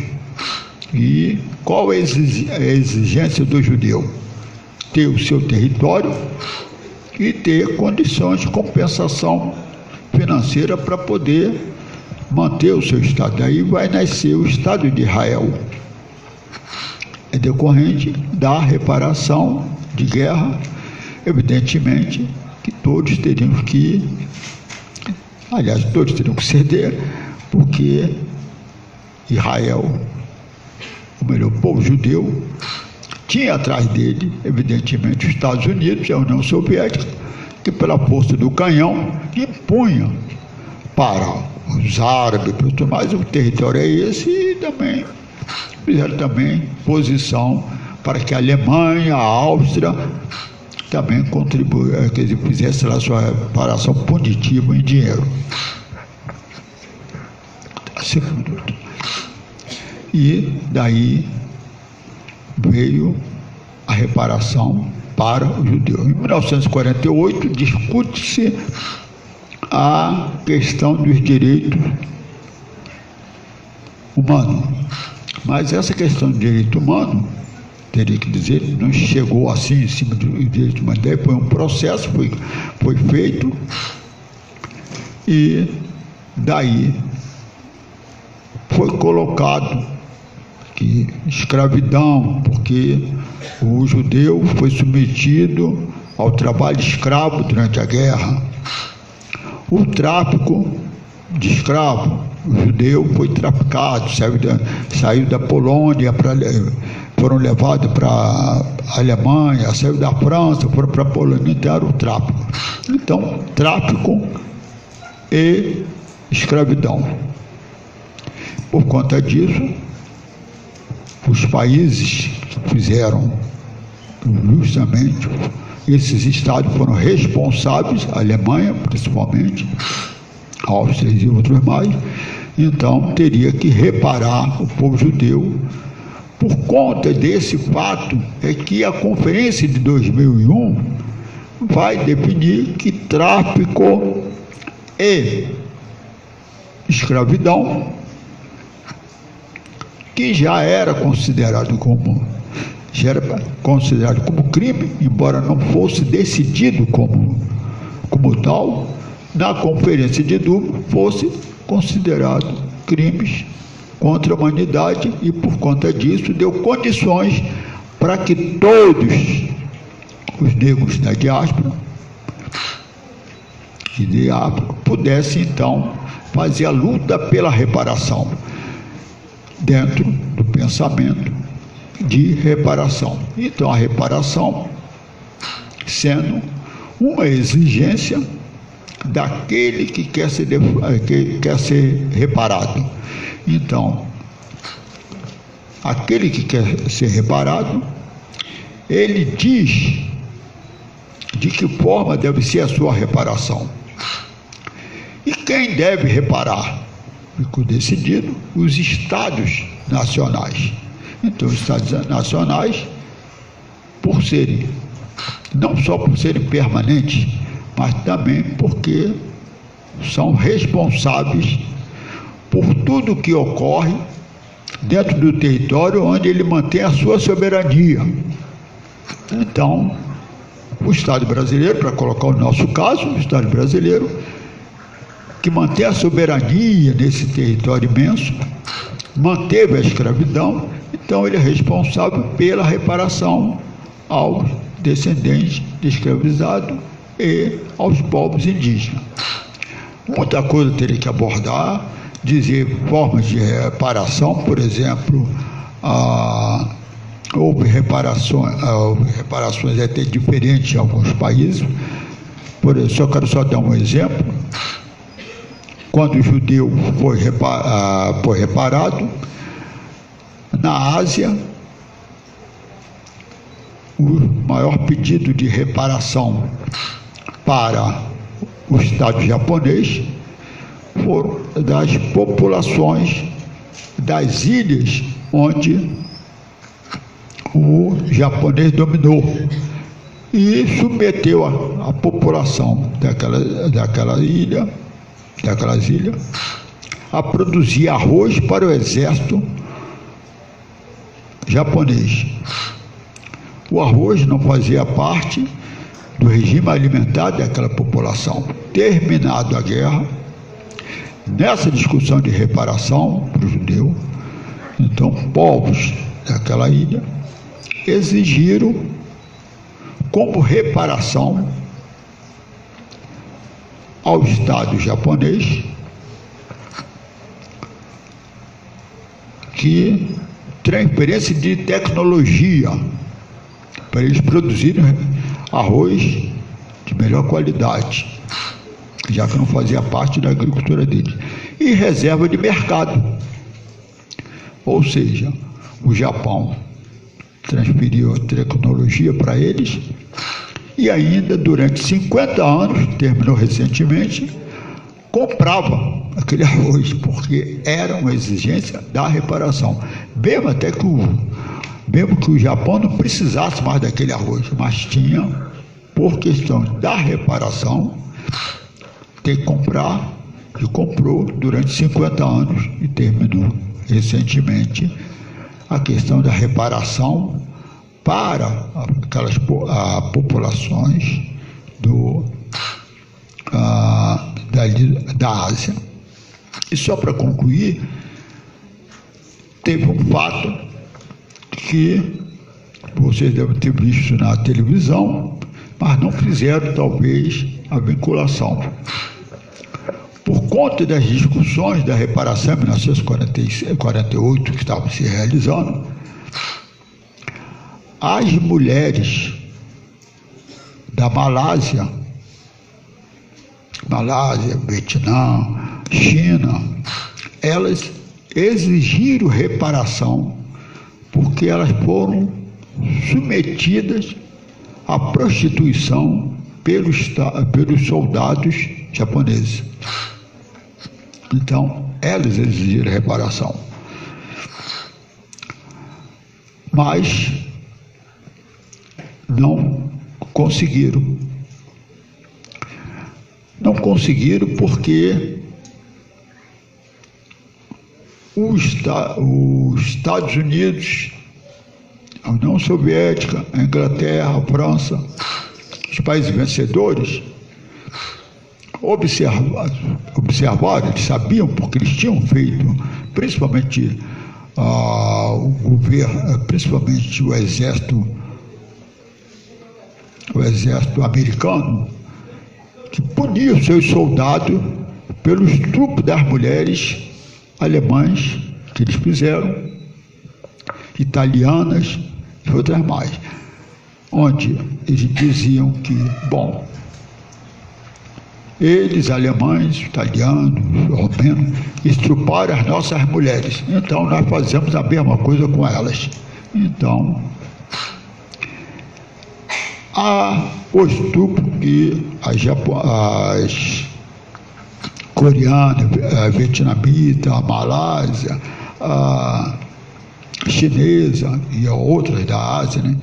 E qual é a exigência do judeu? Ter o seu território e ter condições de compensação financeira para poder manter o seu Estado. Daí vai nascer o Estado de Israel. É decorrente da reparação de guerra, evidentemente que todos teriam que, todos teriam que ceder, porque Israel, ou melhor, o povo judeu, tinha atrás dele, evidentemente, os Estados Unidos, a União Soviética, que pela força do canhão impunha para os árabes, para tudo mais, o território é esse, e também fizeram também posição para que a Alemanha, a Áustria também fizessem a sua reparação punitiva em dinheiro. E daí veio a reparação para o judeu. Em 1948 discute-se a questão dos direitos humanos. Mas essa questão do direito humano teria que dizer, não chegou assim em cima do direito de uma ideia, foi um processo, foi feito, e daí foi colocado que escravidão, porque o judeu foi submetido ao trabalho escravo durante a guerra. O tráfico de escravo, o judeu foi traficado, saiu da Polônia, foram levados para a Alemanha, saiu da França, foram para a Polônia, então era o tráfico. Então, tráfico e escravidão. Por conta disso, os países que fizeram justamente, esses estados foram responsáveis, a Alemanha principalmente, a Áustria e outros mais, então teria que reparar o povo judeu. Por conta desse fato é que a conferência de 2001 vai definir que tráfico e escravidão, que já era considerado como crime, embora não fosse decidido como tal, na Conferência de Dublin fosse considerado crimes contra a humanidade, e por conta disso deu condições para que todos os negros da diáspora e de África pudessem então fazer a luta pela reparação, dentro do pensamento de reparação. Então a reparação sendo uma exigência daquele que quer ser reparado. Então, aquele que quer ser reparado, ele diz de que forma deve ser a sua reparação. E quem deve reparar? Ficou decidido os estados nacionais. Então, os estados nacionais, por serem, não só por serem permanentes, mas também porque são responsáveis por tudo que ocorre dentro do território onde ele mantém a sua soberania. Então, o Estado brasileiro, para colocar o nosso caso, o Estado brasileiro, que mantém a soberania nesse território imenso, manteve a escravidão, então ele é responsável pela reparação aos descendentes de escravizados e aos povos indígenas. Muita coisa teria que abordar, dizer formas de reparação, por exemplo, houve reparações até diferentes em alguns países. Por exemplo, quero só dar um exemplo. Quando o judeu foi reparado, na Ásia, o maior pedido de reparação para o Estado japonês foram das populações das ilhas onde o japonês dominou e submeteu a população daquelas ilhas a produzir arroz para o exército japonês. O arroz não fazia parte do regime alimentar daquela população. Terminado a guerra, nessa discussão de reparação para o judeu, então povos daquela ilha exigiram como reparação ao Estado japonês que transferência de tecnologia para eles produzirem arroz de melhor qualidade, já que não fazia parte da agricultura deles, e reserva de mercado. Ou seja, o Japão transferiu a tecnologia para eles e ainda durante 50 anos, terminou recentemente, comprava aquele arroz, porque era uma exigência da reparação. Mesmo que o Japão não precisasse mais daquele arroz, mas tinha, por questão da reparação, ter que comprar, e comprou durante 50 anos e terminou recentemente a questão da reparação para aquelas populações da Ásia. E só para concluir, teve um fato que vocês devem ter visto na televisão, mas não fizeram talvez a vinculação. Por conta das discussões da reparação em 1948 que estavam se realizando, as mulheres da Malásia, Vietnã, China, elas exigiram reparação porque elas foram submetidas à prostituição pelos soldados japoneses. Então, elas exigiram reparação. Mas não conseguiram. Não conseguiram porque os Estados Unidos, a União Soviética, a Inglaterra, a França, os países vencedores, observaram, eles sabiam, porque eles tinham feito, principalmente o governo, principalmente o exército americano, que punia os seus soldados pelos estupros das mulheres alemãs que eles fizeram, italianas e outras mais, onde eles diziam que, bom, eles, alemães, italianos, romanos, estupraram as nossas mulheres, então nós fazemos a mesma coisa com elas. Então, o estupro que as coreanas, a vietnamita, a malásia, a chinesa e outras da Ásia, né,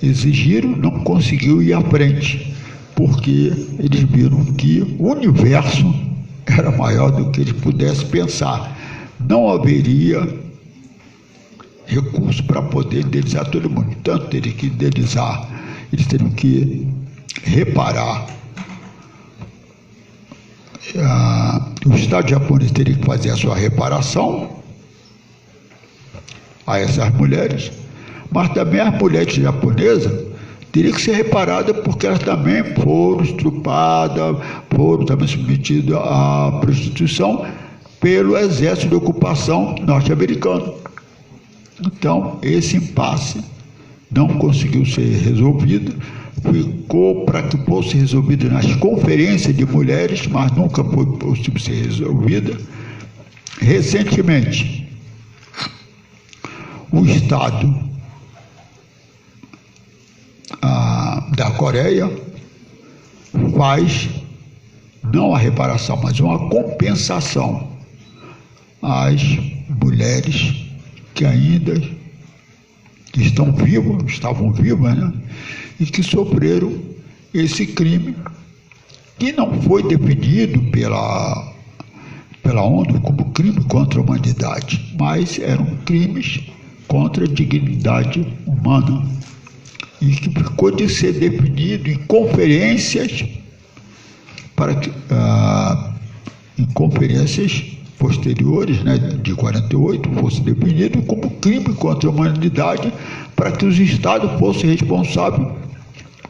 exigiram, não conseguiu ir à frente, porque eles viram que o universo era maior do que eles pudessem pensar. Não haveria recurso para poder indenizar todo mundo. Tanto teriam que indenizar, eles teriam que reparar. O Estado japonês teria que fazer a sua reparação a essas mulheres, mas também as mulheres japonesas teriam que ser reparadas porque elas também foram estupradas, foram também submetidas à prostituição pelo exército de ocupação norte-americano. Então, esse impasse não conseguiu ser resolvido, ficou para que fosse resolvido nas conferências de mulheres, mas nunca foi possível ser resolvida. Recentemente, o Estado da Coreia faz não a reparação, mas uma compensação às mulheres que ainda estão vivas, estavam vivas, né? E que sofreram esse crime, que não foi definido pela ONU como crime contra a humanidade, mas eram crimes contra a dignidade humana, e que ficou de ser definido em conferências, para que, em conferências posteriores, né, de 48, fosse definido como crime contra a humanidade, para que os estados fossem responsáveis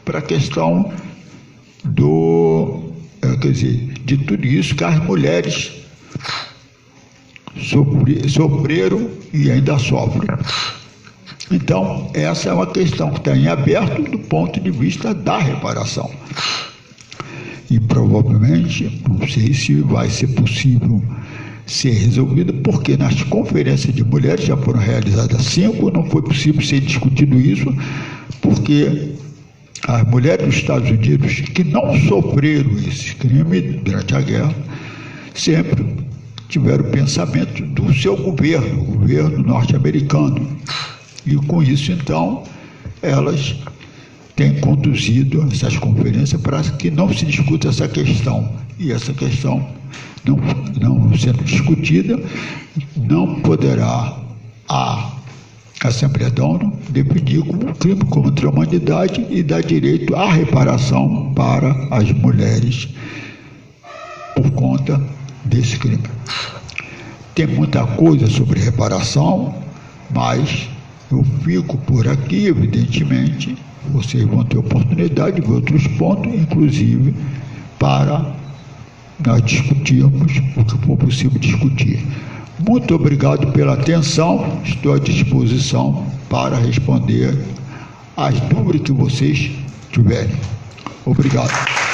para a questão de tudo isso que as mulheres sofreram e ainda sofrem. Então, essa é uma questão que está em aberto do ponto de vista da reparação. E provavelmente, não sei se vai ser possível ser resolvida, porque nas conferências de mulheres já foram realizadas 5, não foi possível ser discutido isso, porque as mulheres dos Estados Unidos que não sofreram esse crime durante a guerra, sempre tiveram o pensamento do seu governo, o governo norte-americano. E com isso, então, elas têm conduzido essas conferências para que não se discuta essa questão. E essa questão, não sendo discutida, não poderá a Assembleia da ONU definir como um crime contra a humanidade e dar direito à reparação para as mulheres por conta desse crime. Tem muita coisa sobre reparação, mas eu fico por aqui, evidentemente. Vocês vão ter oportunidade de ver outros pontos, inclusive para nós discutirmos o que for possível discutir. Muito obrigado pela atenção, estou à disposição para responder as dúvidas que vocês tiverem. Obrigado.